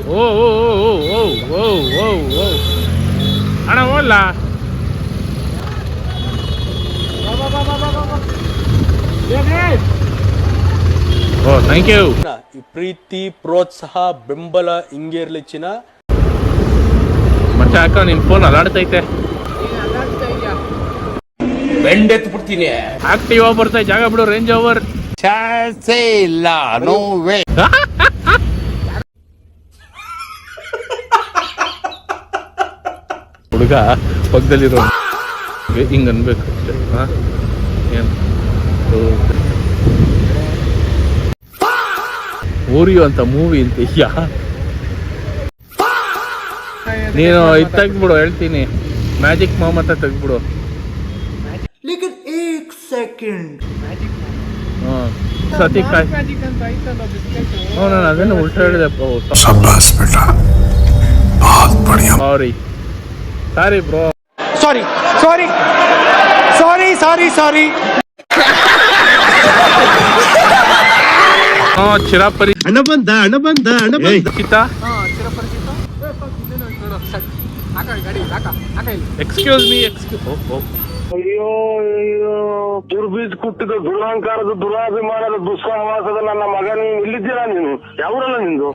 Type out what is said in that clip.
ಓ ಓ ಓ ಓ ಓ ಓ ಅಣ್ಣ ಹೋಗ್ಲಾ? ಓ thank you. ಈ ಪ್ರೀತಿ ಪ್ರೋತ್ಸಾಹ ಬೆಂಬಲ ಹಿಂಗೆ ಇರ್ಲಿ ಚಿನ್ನ. ಮತ್ತೆ ಅಕ್ಕ ನಿನ್ ಫೋನ್ ಅಲಾಡ್ತೈತೆ. ಬೆಂಡೆತ್ ಬಿಡ್ತೀನಿ. ಆಕ್ಟಿವ್ ಬರ್ತಾ ಜಾಗ ಬಿಡು. ರೇಂಜ್ ಓವರ್ ಚಾನ್ಸೇ ಇಲ್ಲ. No way. ಹುಡುಗ ಪಕ್ಕದಲ್ಲಿರೋ ಹಿಂಗ ಅನ್ಬೇಕು ಅಷ್ಟೇ. ಏನು ಊರಿಯೋ ಅಂತ ಮೂವಿ ಅಂತ ನೀನು ಇದು ತೆಗ್ದ್ಬಿಡು ಹೇಳ್ತೀನಿ. ಮ್ಯಾಜಿಕ್ ಮೊಹಮ್ಮದ್ ತೆಗ್ದ್ಬಿಡು. ಸತಿ ಕಾಯ್. ನಾನು ಅದನ್ನು ಉಲ್ಟಾ ಹೇಳಿದೆಪ್ಪ. ಸಾರಿ ಬ್ರೋ. ಸಾರಿ ಚಿರಾಪರಿ ಹಣ ಬಂದ ಚಿತ್ತ. Excuse me. ಅಯ್ಯೋ ದುರ್ಬೀಜ್ ಕುಟ್ಟಿದ ದುರಾಂಕಾರದ ದುರಾಭಿಮಾನದ ದುಸ್ಸಹವಾಸದ ನನ್ನ ಮಗ, ನೀನು ಇಲ್ಲಿದ್ದೀರಾ? ನೀನು ಯಾವೂರಲ್ಲ ನಿಂದು?